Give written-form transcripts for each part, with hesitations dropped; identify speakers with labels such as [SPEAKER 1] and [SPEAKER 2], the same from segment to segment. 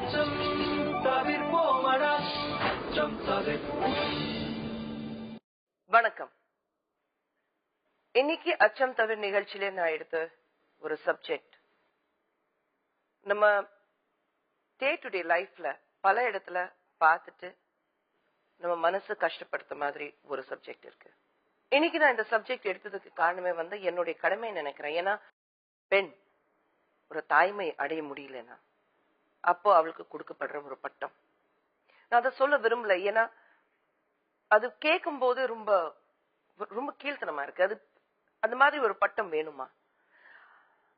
[SPEAKER 1] அச்சம் தவிர்ப்போமடா, அச்சம் தவிர்ப்போம்.
[SPEAKER 2] வணக்கம். இன்னைக்கு அச்சம் தவிர நிகழ்ச்சியில நான் எடுத்த ஒரு சப்ஜெக்ட், நம்ம டே டு டே லைஃப்ல பல இடத்துல பார்த்துட்டு நம்ம மனசு கஷ்டப்படுத்த மாதிரி ஒரு சப்ஜெக்ட் இருக்கு. இன்னைக்கு நான் இந்த சப்ஜெக்ட் எடுத்ததுக்கு காரணமே என்னுடைய கடமை நினைக்கிறேன். ஏன்னா பெண் ஒரு தாய்மை அடைய முடியலன்னா அப்போ அவளுக்கு கொடுக்கப்படுற ஒரு பட்டம். நான் அதை சொல்ல விரும்பல, ஏன்னா அது கேட்கும் போது ரொம்ப ரொம்ப கீழ்த்தனமா இருக்கு. அது அந்த மாதிரி ஒரு பட்டம் வேணுமா?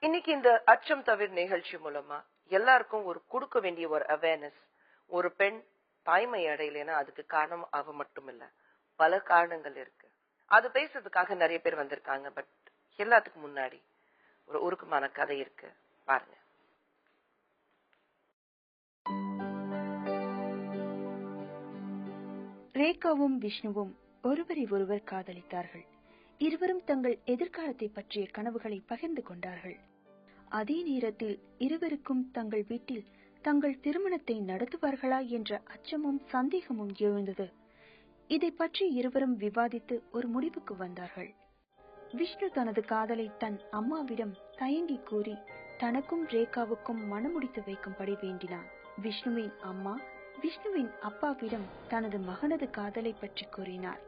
[SPEAKER 2] இன்னைக்கு இந்த அச்சம் தவிர நிகழ்ச்சி மூலமா எல்லாருக்கும் ஒரு கொடுக்க வேண்டிய ஒரு அவேர்னஸ். ஒரு பெண் தாய்மை அடையலைன்னா அதுக்கு காரணம் அவ மட்டும் இல்ல, பல காரணங்கள் இருக்கு. அது பேசுறதுக்காக நிறைய பேர் வந்திருக்காங்க. பட் எல்லாத்துக்கும் முன்னாடி ஒரு உருக்கமான கதை இருக்கு, பாருங்க.
[SPEAKER 3] ரேகாவும் விஷ்ணுவும் ஒருவரை ஒருவர் காதலித்தார்கள். இருவரும் தங்கள் எதிர்காலத்தை பற்றிய கனவுகளை பகிர்ந்து கொண்டார்கள். அதே நேரத்தில் இருவருக்கும் தங்கள் வீட்டில் தங்கள் திருமணத்தை நடத்துவார்களா என்ற அச்சமும் சந்தேகமும் எழுந்தது. இதை பற்றி இருவரும் விவாதித்து ஒரு முடிவுக்கு வந்தார்கள். விஷ்ணு தனது காதலை தன் அம்மாவிடம் தயங்கி கூறி தனக்கும் ரேகாவுக்கும் மனமுடித்து வைக்கும்படி வேண்டினான். விஷ்ணுவின் அம்மா விஷ்ணுவின் அப்பாவிடம் தனது மகனது காதலை பற்றி கூறினார்.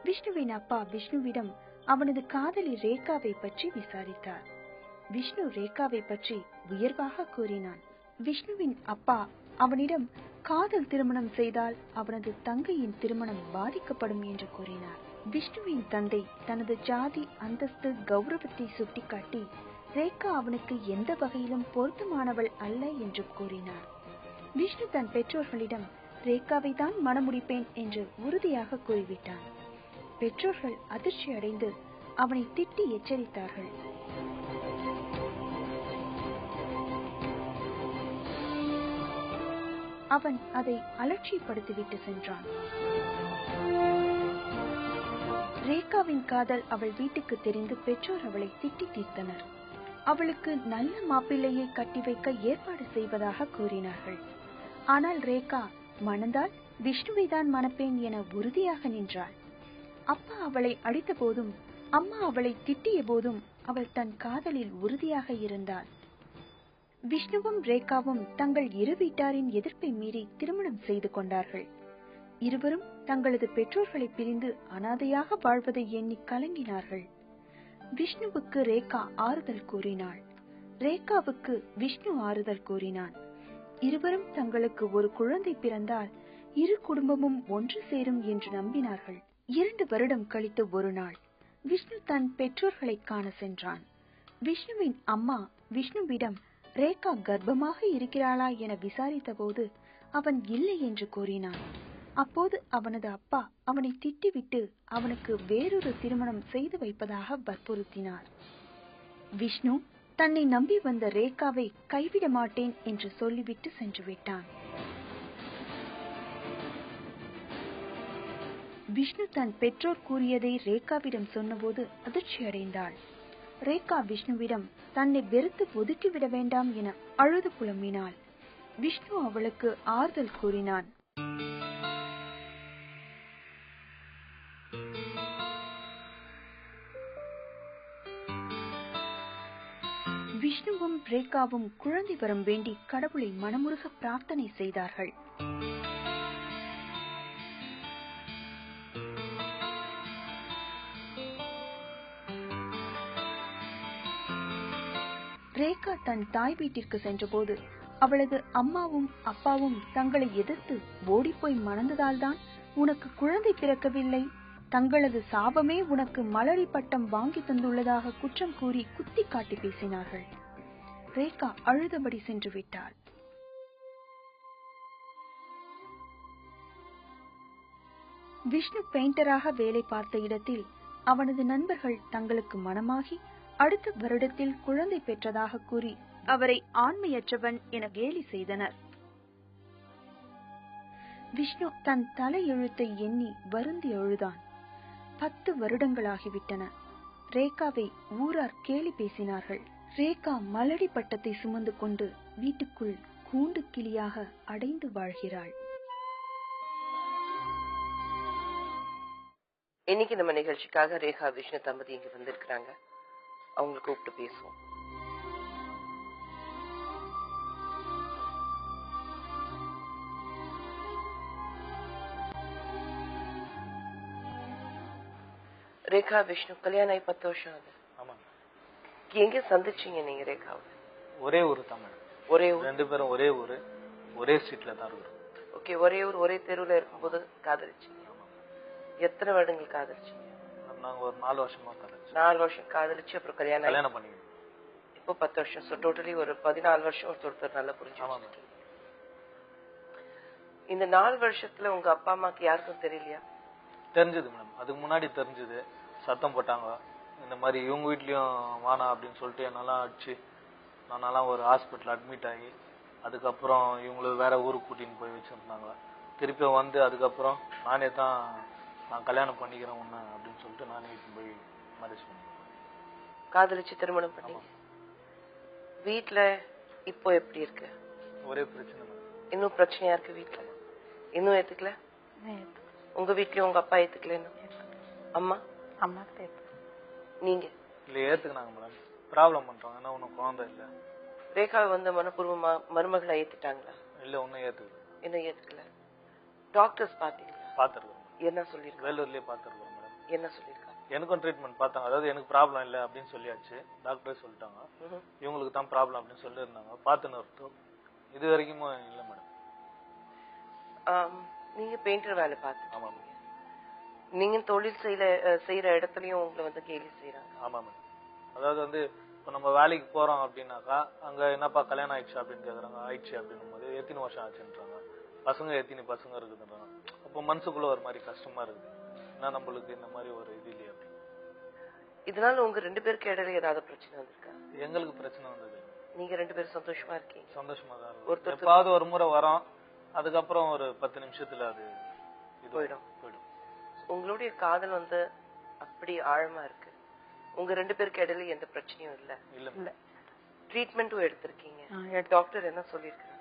[SPEAKER 3] விஷ்ணுவின் அப்பா விஷ்ணுவிடம் அவனது காதலி ரேகாவை பற்றி விசாரித்தார். விஷ்ணு ரேகாவை பற்றி உயர்வாக கூறினான். விஷ்ணுவின் அப்பா அவனிடம் காதல் திருமணம் செய்தால் அவனது தங்கையின் திருமணம் பாதிக்கப்படும் என்று கூறினார். விஷ்ணுவின் தந்தை தனது ஜாதி அந்தஸ்து கௌரவத்தை சுட்டிக்காட்டி ரேகா அவனுக்கு எந்த வகையிலும் பொருத்தமானவள் அல்ல என்று கூறினார். விஷ்ணு தன் பெற்றோர்களிடம் ரேகாவை தான் மணமுடிப்பேன் என்று உறுதியாக கூறிவிட்டான். பெற்றோர்கள் அதிர்ச்சி அடைந்து அவனை திட்டி எச்சரித்தார்கள். அவன் அதை அலட்சியப்படுத்திவிட்டு சென்றான். ரேகாவின் காதல் அவள் வீட்டுக்கு தெரிந்து பெற்றோர் அவளை திட்டி தீர்த்தனர். அவளுக்கு நல்ல மாப்பிள்ளையை கட்டி வைக்க ஏற்பாடு செய்வதாக கூறினார்கள். ஆனால் ரேகா மணந்தால் விஷ்ணுவை தான் மணப்பேன் என உறுதியாக நின்றாள். அப்பா அவளை அடித்த போதும் அம்மா அவளை திட்டிய போதும் அவள் தன் காதலில் உறுதியாக இருந்தாள். விஷ்ணுவும் ரேகாவும் தங்கள் இரு வீட்டாரின் எதிர்ப்பை மீறி திருமணம் செய்து கொண்டார்கள். இருவரும் தங்களது பெற்றோர்களை பிரிந்து அனாதையாக வாழ்வதை எண்ணி கலங்கினார்கள். விஷ்ணுவுக்கு ரேகா ஆறுதல் கூறினாள். ரேகாவுக்கு விஷ்ணு ஆறுதல் கூறினான். இருவரும் தங்களுக்கு ஒரு குழந்தை பிறந்தால் இரு குடும்பமும் ஒன்று சேரும் என்று நம்பினார்கள். 2 வருடம் கழித்து ஒரு நாள் விஷ்ணு தன் பெற்றோர்களை காண சென்றான். விஷ்ணுவின் அம்மா விஷ்ணுவிடம் ரேகா கர்ப்பமாக இருக்கிறாளா என விசாரித்த போது அவன் இல்லை என்று கூறினான். அப்போது அவனது அப்பா அவனை திட்டிவிட்டு அவனுக்கு வேறொரு திருமணம் செய்து வைப்பதாக வற்புறுத்தினார். விஷ்ணு தன்னை நம்பி வந்த ரேகாவை கைவிட மாட்டேன் என்று சொல்லிவிட்டு சென்று விட்டான். விஷ்ணு தன் பெற்றோர் கூறியதை ரேகாவிடம் சொன்னபோது அதிர்ச்சி அடைந்தாள். ரேகா விஷ்ணுவிடம் தன்னை வெறுத்து ஒதுக்கிவிட வேண்டாம் என அழுது புலம்பினாள். விஷ்ணு அவளுக்கு ஆறுதல் கூறினான். விஷ்ணுவும் ரேகாவும் குழந்தை வரம் வேண்டி கடவுளை மனமுருக பிரார்த்தனை செய்தார்கள். ரேகா தன் தாய் வீட்டிற்கு சென்றபோது அவளது அம்மாவும் அப்பாவும் தங்களை எதிர்த்து ஓடிப்போய் மணந்ததால்தான் உனக்கு குழந்தை பிறக்கவில்லை, தங்களது சாபமே உனக்கு மலரி பட்டம் வாங்கி தந்துள்ளதாக குற்றம் கூறி குத்தி காட்டி பேசினார்கள். ரேகா அழுதபடி சென்று விட்டாள். விஷ்ணு பெயிண்டராக வேலை பார்த்த இடத்தில் அவனது நண்பர்கள் தங்களுக்கு மனமாகி அடுத்த வருடத்தில் குழந்தை பெற்றதாக கூறி அவரை ஆண்மையற்றவன் என கேலி செய்தனர். விஷ்ணு தன் தலை எழுத்தை எண்ணி வருந்தி அழுதான். 10 வருடங்களாகிவிட்டன. ரேகாவை ஊரார் கேலி பேசினார்கள். ரேகா மலடி பட்டத்தை சுமந்து கொண்டு வீட்டுக்குள் கூண்டு கிளியாக அடைந்து வாழ்கிறாள்.
[SPEAKER 2] இன்னைக்கு நம்ம நிகழ்ச்சிக்காக ரேகா விஷ்ணு தம்பதி இங்க வந்திருக்கிறாங்க. அவங்களை கூப்பிட்டு பேசுவோம். ரேகா விஷ்ணு கல்யாணம் ஆகி 10 வருஷம் ஆகுது. எங்க சந்திச்சீங்க நீங்க ரேகாவை?
[SPEAKER 4] ஒரே ஊரு தமிழ்.
[SPEAKER 2] ஒரே ஊர்?
[SPEAKER 4] 2 பேரும் ஒரே ஊரு, ஒரே ஸ்ட்ரீட்ல தான் இருக்கிறோம்.
[SPEAKER 2] ஓகே, ஒரே ஊர் ஒரே தெருவுல இருக்கும்போது காதலிச்சீங்க. எத்தனை வருடங்கள் காதலிச்சீங்க?
[SPEAKER 4] நாங்க ஒரு 4 வருஷமா காதலிச்சோம்.
[SPEAKER 2] 4 வருஷம் காதலிச்சு அப்புறம் கல்யாணம்
[SPEAKER 4] பண்ணிக்கிட்டோம்.
[SPEAKER 2] இப்போ 10 வருஷம். ஸோ டோட்டலி ஒரு 14 வருஷம் ஒருத்தர் நல்லா புரிஞ்சு. இந்த 4 வருஷத்துல உங்க அப்பா அம்மாக்கு யாருக்கும் தெரியலையா?
[SPEAKER 4] தெரிஞ்சது மேடம், அதுக்கு முன்னாடி தெரிஞ்சது. சத்தம் போட்டாங்க இந்த மாதிரி இவங்க வீட்லயும் வானா அப்படின்னு சொல்லிட்டு என்னெல்லாம் அடிச்சு நானெல்லாம் ஒரு ஹாஸ்பிட்டல் அட்மிட் ஆகி அதுக்கப்புறம் இவங்களுக்கு வேற ஊருக்கு கூட்டின்னு போய் வச்சிருந்தாங்க. திருப்பி வந்து அதுக்கப்புறம் நானே தான் நான் கல்யாணம் பண்ணிக்கிறேன் உன்ன அப்படின்னு சொல்லிட்டு நானே போய் மேரேஜ் பண்ணிக்கிறேன்.
[SPEAKER 2] காதலிச்சு திருமணம் பண்ணி வீட்டுல இப்போ எப்படி இருக்கு?
[SPEAKER 4] ஒரே பிரச்சனை.
[SPEAKER 2] இன்னும் பிரச்சனையா இருக்கு வீட்டுல? இன்னும் ஏத்துக்கல? உங்க வீட்லயும் உங்க அப்பா ஏத்துக்கல? அம்மா
[SPEAKER 5] அம்மா
[SPEAKER 2] நீங்க
[SPEAKER 4] இல்ல ஏத்துக்கினாங்க மேடம். ப்ராப்ளம் பண்றாங்க. ஏன்னா ஒன்னும் குழந்தை இல்ல.
[SPEAKER 2] ரேகாவை வந்து மனப்பூர்வமா மருமகளை ஏத்துட்டாங்களா?
[SPEAKER 4] இல்ல ஒன்னும் ஏத்துக்கல.
[SPEAKER 2] இன்னும் ஏத்துக்கல. டாக்டர்ஸ் பாத்தீங்களா?
[SPEAKER 4] பாத்துருக்கோம்.
[SPEAKER 2] என்ன சொல்லிருக்காங்க?
[SPEAKER 4] வேலூர்லயே பாத்துருக்கோம் மேடம்.
[SPEAKER 2] என்ன சொல்லிருக்காங்க?
[SPEAKER 4] எனக்கும் ட்ரீட்மெண்ட் பார்த்தாங்க. அதாவது எனக்கு ப்ராப்ளம் இல்லை அப்படின்னு சொல்லியாச்சு. டாக்டரே சொல்லிட்டாங்க இவங்களுக்கு தான் ப்ராப்ளம் அப்படின்னு சொல்லி இருந்தாங்க. பார்த்துன்னு இருக்கோம். இது வரைக்கும் இல்லை மேடம்.
[SPEAKER 2] நீங்க பெயிண்டர் வேலை பார்த்து?
[SPEAKER 4] ஆமா மேடம்.
[SPEAKER 2] நீங்க தொழில் செய்யற இடத்துலயும் உங்களை வந்து கேலி செய்யறாங்க?
[SPEAKER 4] ஆமா மேடம். அதாவது வந்து இப்போ நம்ம வேலைக்கு போறோம் அப்படின்னாக்கா அங்க என்னப்பா கல்யாணம் ஆயிடுச்சு அப்படின்னு கேக்குறாங்க. ஆயிடுச்சு அப்படின்னும் போது எத்தனை வருஷம் ஆச்சுன்றாங்க. பசங்க எத்தனை பசங்க இருக்குதுன்றாங்க. அப்போ மனசுக்குள்ள ஒரு மாதிரி கஷ்டமா இருக்குது. ஏன்னா நம்மளுக்கு இந்த மாதிரி ஒரு இது இல்லையா அப்படின்னு.
[SPEAKER 2] இதனால உங்க 2 பேருக்கு இடையில ஏதாவது பிரச்சனை வந்திருக்கா?
[SPEAKER 4] எங்களுக்கு பிரச்சனை வந்தது.
[SPEAKER 2] நீங்க 2 பேரும் சந்தோஷமா இருக்கீங்க?
[SPEAKER 4] சந்தோஷமா தான் இருக்கும். எப்பாவது ஒரு முறை வரோம். அதுக்கப்புறம் ஒரு 10 நிமிஷத்துல அது
[SPEAKER 2] போயிடும். உங்களுடைய காதல் வந்து அப்படி ஆழமா இருக்கு. உங்க 2 பேருக்கு இடையில எந்த பிரச்சனையும் இல்ல? இல்ல. ட்ரீட்மெண்ட்டும் எடுத்திருக்கீங்க. டாக்டர் என்ன சொல்லிருக்காங்க?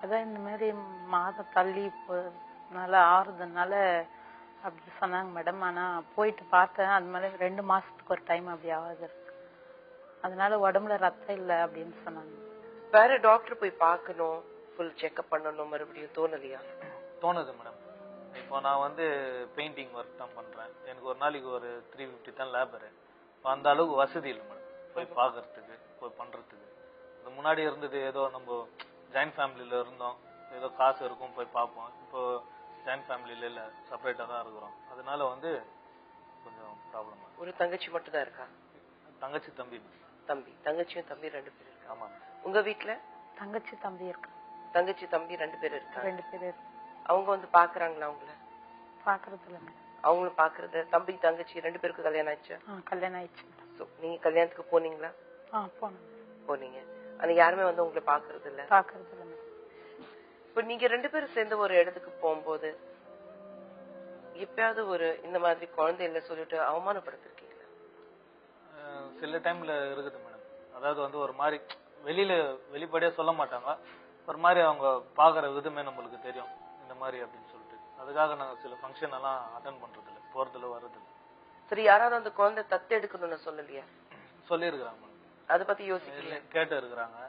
[SPEAKER 5] அதான் இந்த மாதிரி மாதம் தள்ளி போனால ஆறுதுனால அப்படி சொன்னாங்க மேடம். ஆனா போயிட்டு பார்த்தேன் அது மாதிரி 2 மாசத்துக்கு ஒரு டைம் அப்படி ஆகுது. அதனால உடம்புல ரத்தம் இல்லை அப்படின்னு சொன்னாங்க.
[SPEAKER 2] வேற டாக்டர் போய் பார்க்கணும், ஃபுல் செக்அப் பண்ணணும் மறுபடியும் தோணலையா?
[SPEAKER 4] தோணுது மேடம். இப்போ நான் வந்து பெயிண்டிங் ஒர்க் தான் பண்றேன். எனக்கு ஒரு நாளைக்கு ஒரு 350 தான் லேபரு. அந்த அளவுக்கு வசதி இல்லை மேடம் போய் பாக்குறதுக்கு போய் பண்றதுக்கு. அது முன்னாடி இருந்தது ஏதோ நம்ம ஜாயின்ட் ஃபேமிலியில இருந்தோம், ஏதோ காசு இருக்கும் போய் பார்ப்போம். இப்போ ஜாயின்ட் ஃபேமிலியில இல்ல, செப்பரேட்டா தான் இருக்கிறோம். அதனால வந்து கொஞ்சம் ப்ராப்ளம்.
[SPEAKER 2] ஒரு தங்கச்சி மட்டும் தான் இருக்கா?
[SPEAKER 4] தங்கச்சி தம்பி.
[SPEAKER 2] தங்கச்சியும் தம்பி 2 பேர் இருக்கா?
[SPEAKER 4] ஆமா.
[SPEAKER 2] உங்க வீட்டுல?
[SPEAKER 5] தங்கச்சி தம்பி இருக்கு.
[SPEAKER 2] தங்கச்சி தம்பி 2 பேர் இருக்கா?
[SPEAKER 5] 2 பேர் இருக்கு.
[SPEAKER 2] அவங்க வந்து பாக்குறாங்களா உங்களை?
[SPEAKER 5] பாக்குறது இல்ல.
[SPEAKER 2] அவங்களும் பாக்குறது. தம்பி தங்கச்சி 2 பேருக்கு கல்யாணம் ஆயிடுச்சு?
[SPEAKER 5] கல்யாணம் ஆயிடுச்சு.
[SPEAKER 2] நீங்க கல்யாணத்துக்கு போனீங்களா? போனீங்க. ஆனா யாருமே வந்து உங்களை பாக்குறது இல்ல?
[SPEAKER 5] பாக்குறது இல்ல.
[SPEAKER 2] இப்ப நீங்க 2 பேரும் சேர்ந்து ஒரு இடத்துக்கு போகும்போது எப்பயாவது ஒரு இந்த மாதிரி குழந்தை இல்ல சொல்லிட்டு அவமானப்படுத்திருக்கீங்களா?
[SPEAKER 4] சில டைம்ல இருக்குது மேடம். அதாவது வந்து ஒரு மாதிரி வெளிப்படையா சொல்ல மாட்டாங்க. ஒரு மாதிரி அவங்க பாக்குற விதமே நம்மளுக்கு தெரியும் இந்த மாதிரி அப்படின்னு சொல்லிட்டு. அதுக்காக நாங்க சில ஃபங்க்ஷன் எல்லாம் அட்டெண்ட் பண்றது இல்ல, போறதுல வர்றதில்ல.
[SPEAKER 2] சரி, யாராவது அந்த குழந்தை தத்து எடுக்கணும்னு சொல்லலையா?
[SPEAKER 4] சொல்லியிருக்கிறாங்க மேடம்.
[SPEAKER 2] அதை பத்தி யோசிக்கல? கேட்டு
[SPEAKER 4] இருக்கிறாங்க.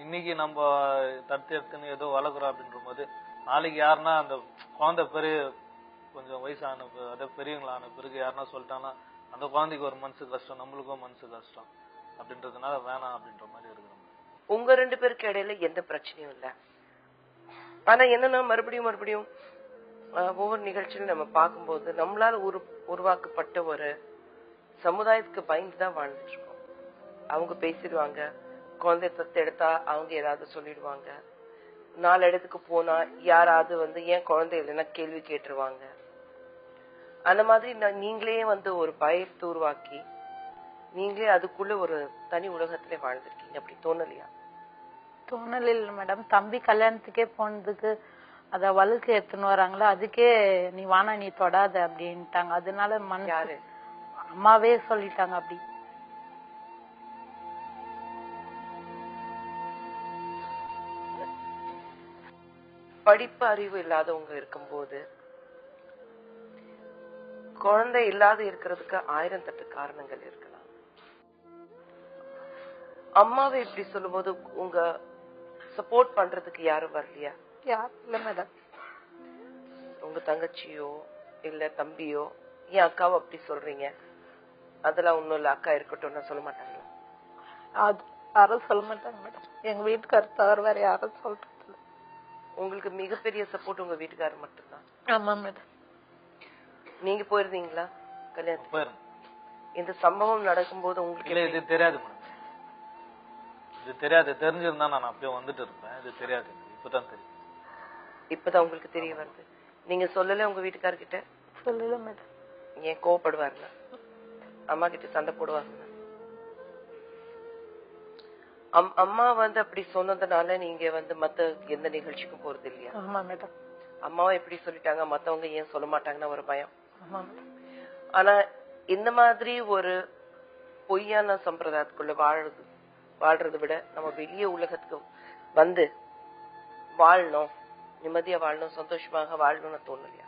[SPEAKER 4] இன்னைக்கு நம்ம தத்து எடுத்துன்னு ஏதோ வளர்க்குறோம் அப்படின்ற போது நாளைக்கு யாருன்னா அந்த குழந்தை கொஞ்சம் வயசான அதே பெரியவங்களான பிறகு யாருன்னா சொல்லிட்டாங்கன்னா அந்த குழந்தைக்கு ஒரு மனசு கஷ்டம், நம்மளுக்கும் மனசு கஷ்டம். அப்படின்றதுனால வேணாம் அப்படின்ற மாதிரி இருக்கிறோம்.
[SPEAKER 2] உங்க 2 பேருக்கு இடையில எந்த பிரச்சனையும் இல்ல. ஆனா என்னன்னா மறுபடியும் ஒவ்வொரு நிகழ்ச்சியிலும் நம்ம பார்க்கும்போது நம்மளால உருவாக்கப்பட்ட ஒரு சமுதாயத்துக்கு பயந்துதான் வாழ்ந்துட்டு இருக்கோம். அவங்க பேசிடுவாங்க, குழந்தை தத்து எடுத்தா அவங்க ஏதாவது சொல்லிடுவாங்க, 4 இடத்துக்கு போனா யாராவது வந்து ஏன் குழந்தை இல்லைன்னா கேள்வி கேட்டுருவாங்க. அந்த மாதிரி நீங்களே வந்து ஒரு பயத்தை உருவாக்கி நீங்களே அதுக்குள்ள ஒரு தனி உலகத்திலே வாழ்ந்திருக்கீங்க. அப்படி தோணலையா?
[SPEAKER 5] தோணல இல்ல மேடம். தம்பி கல்யாணத்துக்கே போனதுக்கு அத வழுக்கு எடுத்துன்னு வராங்களா, அதுக்கே நீ வானா நீ தொடாத அப்படின்ட்டாங்க. அதனால
[SPEAKER 2] யாரு?
[SPEAKER 5] அம்மாவே சொல்லிட்டாங்க. அப்படி
[SPEAKER 2] படிப்பு அறிவு இல்லாதவங்க இருக்கும்போது குழந்தை இல்லாத இருக்கிறதுக்கு 1008 காரணங்கள் இருக்கலாம். அம்மாவை இப்படி சொல்லும்போது உங்க சப்போர்ட் பண்றதுக்கு யாரும் வரலையா?
[SPEAKER 5] யார் இல்ல மேடம்.
[SPEAKER 2] உங்க தங்கச்சியோ இல்ல தம்பியோ ஏன் அக்காவை அப்படி சொல்றீங்க? அதெல்லாம் ஒண்ணும் இல்ல, அக்கா இருக்கட்டும் சொல்ல மாட்டாங்களா?
[SPEAKER 5] அது யாரும் சொல்ல மாட்டாங்க மேடம். எங்க வீட்டுக்காரர் தவிர வேற யாரும் சொல்றது இல்ல.
[SPEAKER 2] உங்களுக்கு மிகப்பெரிய சப்போர்ட் உங்க வீட்டுக்காரர் மட்டும்தான்.
[SPEAKER 5] ஆமா மேடம்.
[SPEAKER 2] நீங்க போயிருந்தீங்களா கல்யாணத்துக்கு?
[SPEAKER 4] போயிருந்தேன்.
[SPEAKER 2] இந்த சம்பவம் நடக்கும்போது உங்களுக்கு
[SPEAKER 4] இல்ல இது தெரியாது மேடம். இது தெரியாது. தெரிஞ்சிருந்தா நான் அப்படியே வந்துட்டு இருப்பேன். இது தெரியாது, இப்பதான் தெரியும்.
[SPEAKER 2] இப்பதான் உங்களுக்கு தெரிய வருது. நீங்க சொல்லல உங்க வீட்டுக்காரர்கிட்ட?
[SPEAKER 5] சொல்லல மேடம்.
[SPEAKER 2] ஏன் கோவப்படுவாருல? அம்மா கிட்ட சண்டை போடுவாங்க? அம்மா வந்து அப்படி சொன்னதுனால நீங்க வந்து மத்த எந்த நிகழ்ச்சிக்கும் போறது இல்லையா?
[SPEAKER 5] ஆமா மேடம்.
[SPEAKER 2] அம்மாவை எப்படி சொல்லிட்டாங்க, மத்தவங்க ஏன் சொல்ல மாட்டாங்கன்னா ஒரு பயம்.
[SPEAKER 5] ஆமா மேடம்.
[SPEAKER 2] ஆனா இந்த மாதிரி ஒரு பொய்யான சம்பிரதாயத்துக்குள்ள வாழ்றதை விட நம்ம வெளிய உலகத்துக்கு வந்து வாழணும், நிம்மதியா வாழணும், சந்தோஷமாக வாழணும்னு தோணலையா?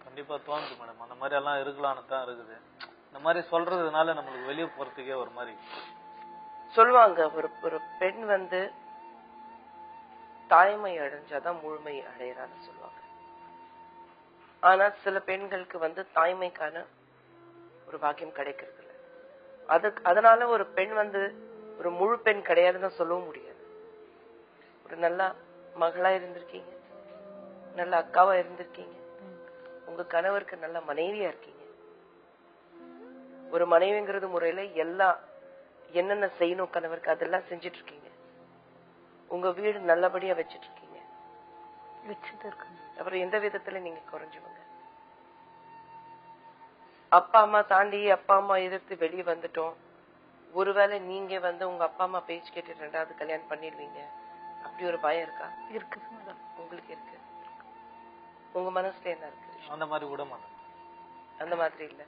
[SPEAKER 4] கண்டிப்பா தோணுது மேடம். அந்த மாதிரி எல்லாம் இருக்கலாம்னு தான் இருக்குது. இந்த மாதிரி சொல்றதுனால நம்மளுக்கு வெளியே போறதுக்கே ஒரு மாதிரி
[SPEAKER 2] சொல்லுவாங்க. ஒரு பெண் வந்து தாய்மை அடைஞ்சாதான் முழுமை அடையறான்னு சொல்லுவாங்க. ஆனா சில பெண்களுக்கு வந்து தாய்மைக்கான ஒரு பாக்கியம் கிடைக்கிறது இல்ல. அதனால ஒரு பெண் வந்து ஒரு முழு பெண் கிடையாதுன்னு சொல்லவும் முடியாது. ஒரு நல்ல மகளா இருந்திருக்கீங்க, நல்ல அக்காவா இருந்திருக்கீங்க, உங்க கணவருக்கு நல்ல மனைவியா இருக்கீங்க. ஒரு மனைவிங்கிறது முறையில எல்லாம் என்னென்ன செய்யணும் கணவருக்கு அதெல்லாம் செஞ்சிட்டு இருக்கீங்க. உங்க வீடு நல்லபடியா வச்சிட்டு இருக்கீங்க. அப்புறம் எந்த விதத்துல நீங்க குறைஞ்சவங்க? அப்பா அம்மா தாண்டி அப்பா அம்மா எதிர்த்து வெளியே வந்துட்டோம். ஒருவேளை நீங்க வந்து உங்க அப்பா அம்மா பேச்சு கேட்டு 2வது கல்யாணம் பண்ணிடுவீங்க, அப்படி ஒரு பயம் இருக்கா?
[SPEAKER 5] இருக்குது மேடம்.
[SPEAKER 2] உங்களுக்கு இருக்கு. உங்க மனசுல என்ன இருக்கு?
[SPEAKER 4] அந்த மாதிரி விட மாட்டேன்.
[SPEAKER 2] அந்த மாதிரி இல்ல,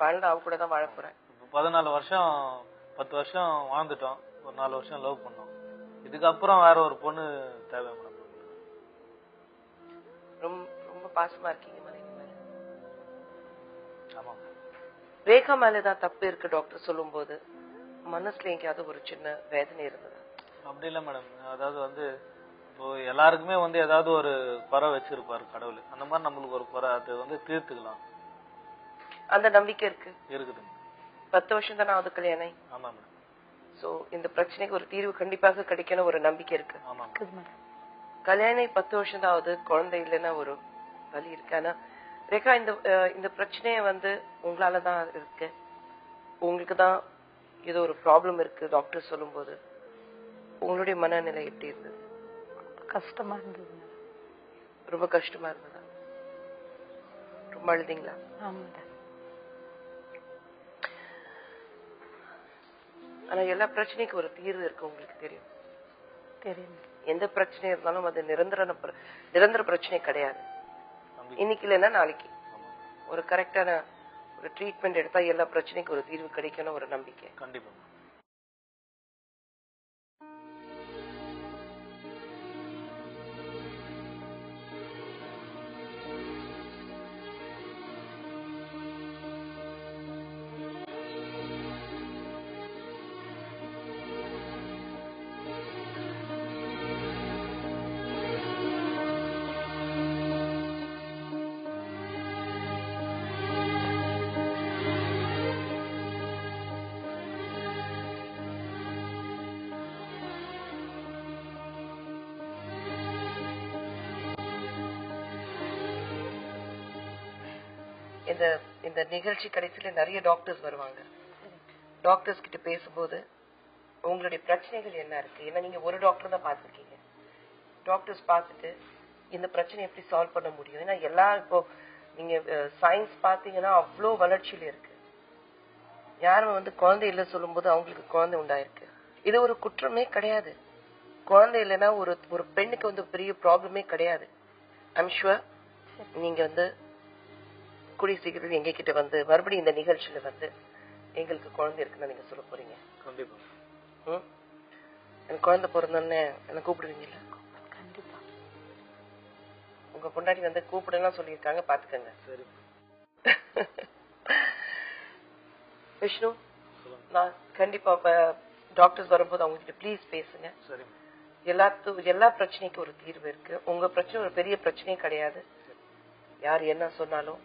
[SPEAKER 2] வாழ்ந்து அவ கூட தான் வாழ போறேன்.
[SPEAKER 4] 14 வருஷம் 10 வருஷம் வாழ்ந்துட்டோம். ஒரு 4 வருஷம் லவ் பண்ணோம். இதுக்கப்புறம் வேற ஒரு பொண்ணு தேவை மேடம்.
[SPEAKER 2] ரொம்ப பாசமா இருக்கீங்க மனைவி மேல.
[SPEAKER 4] ஆமா.
[SPEAKER 2] ரேகா மேலதான் தப்பு இருக்கு டாக்டர் சொல்லும் போது மனசுல எங்கேயாவது ஒரு சின்ன வேதனை இருந்ததா?
[SPEAKER 4] அப்படி இல்ல மேடம். அதாவது வந்து இப்போ எல்லாருக்குமே வந்து ஏதாவது ஒரு குறை வச்சிருப்பாரு கடவுள். அந்த மாதிரி நம்மளுக்கு ஒரு குறை, அது வந்து தீர்த்துக்கலாம்.
[SPEAKER 2] அந்த நம்பிக்கை இருக்கு?
[SPEAKER 4] இருக்குது.
[SPEAKER 2] 10 வருஷம் தானே ஆகுது கல்யாணம்.
[SPEAKER 4] ஆமா மேடம்.
[SPEAKER 2] சோ இந்த பிரச்சனைக்கு ஒரு தீர்வு கண்டிப்பாக கிடைக்கணும் ஒரு நம்பிக்கை இருக்கு.
[SPEAKER 4] ஆமா மேடம்.
[SPEAKER 2] கல்யாணம் 10 வருஷம் தான் ஆகுது, குழந்தை இல்லைன்னா ஒரு வலி இருக்கு. ஆனா ரேகா இந்த பிரச்சனைய வந்து உங்களாலதான் இருக்கு, உங்களுக்கு தான் ஏதோ ஒரு ப்ராப்ளம் இருக்கு டாக்டர் சொல்லும் போது உங்களுடைய மனநிலை எப்படி இருந்தது?
[SPEAKER 5] கஷ்டமா இருந்தது.
[SPEAKER 2] ரொம்ப கஷ்டமா இருந்ததா? ரொம்ப அழுதீங்களா? ஆனா எல்லா பிரச்சனைக்கும் ஒரு தீர்வு இருக்கு, உங்களுக்கு தெரியும். எந்த பிரச்சனை இருந்தாலும் அது நிரந்தர பிரச்சனை கிடையாது. இன்னைக்கு இல்லைன்னா நாளைக்கு ஒரு கரெக்டான ஒரு ட்ரீட்மெண்ட் எடுத்தா எல்லா பிரச்சனைக்கும் ஒரு தீர்வு கிடைக்கணும் ஒரு நம்பிக்கை.
[SPEAKER 4] கண்டிப்பா.
[SPEAKER 2] இந்த நிகழ்ச்சி கடைசியில நிறைய டாக்டர்ஸ் வருவாங்க. டாக்டர்ஸ் கிட்ட பேசும்போது உங்களுடைய பிரச்சனைகள் என்ன இருக்கு, ஏன்னா நீங்க ஒரு டாக்டர் தான் பார்த்திருக்கீங்க. டாக்டர்ஸ் பார்த்துட்டு இந்த பிரச்சனை எப்படி சால்வ் பண்ண முடியும், ஏன்னா எல்லாம் இப்போ நீங்க சயின்ஸ் பாத்தீங்கன்னா அவ்வளோ வளர்ச்சியில இருக்கு. யாரும் வந்து குழந்தை இல்லை சொல்லும் போது அவங்களுக்கு குழந்தை உண்டாயிருக்கு. இது ஒரு குற்றமே கிடையாது. குழந்தை இல்லைன்னா ஒரு பெண்ணுக்கு வந்து பெரிய ப்ராப்ளமே கிடையாது. ஐம் ஷுவர் நீங்க வந்து கூடிய சீக்கிரம் எங்க கிட்ட வந்து மறுபடியும் இந்த நிகழ்ச்சியில வந்து எங்களுக்கு குழந்தை இருக்குன்னு நீங்க சொல்ல போறீங்க.
[SPEAKER 4] கண்டிப்பா.
[SPEAKER 2] எனக்கு குழந்தை பிறந்தோடனே என்ன கூப்பிடுவீங்கல்ல?
[SPEAKER 5] கண்டிப்பா.
[SPEAKER 2] உங்க பொண்டாட்டி வந்து கூப்பிடுலாம் சொல்லியிருக்காங்க, பாத்துக்கங்க.
[SPEAKER 4] சரி.
[SPEAKER 2] விஷ்ணு, நான் கண்டிப்பா இப்ப டாக்டர்ஸ் வரும்போது அவங்க கிட்ட ப்ளீஸ் பேசுங்க.
[SPEAKER 4] சரி.
[SPEAKER 2] எல்லா பிரச்சனைக்கும் ஒரு தீர்வு இருக்கு. உங்க பிரச்சனை ஒரு பெரிய பிரச்சனையே கிடையாது. யார் என்ன சொன்னாலும்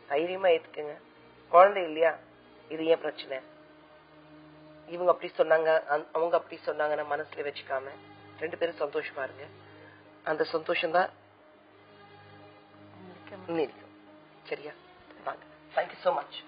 [SPEAKER 2] தைரியமா ஏத்துக்குங்க. குழந்தை இல்லையா, இது ஏன் பிரச்சனை, இவங்க அப்படி சொன்னாங்க அவங்க அப்படி சொன்னாங்கன்னு மனசுல வச்சுக்காம 2 பேரும் சந்தோஷமா இருங்க. அந்த சந்தோஷம் தான் நீடிக்கும். சரியா? வாங்க. Thank you so much.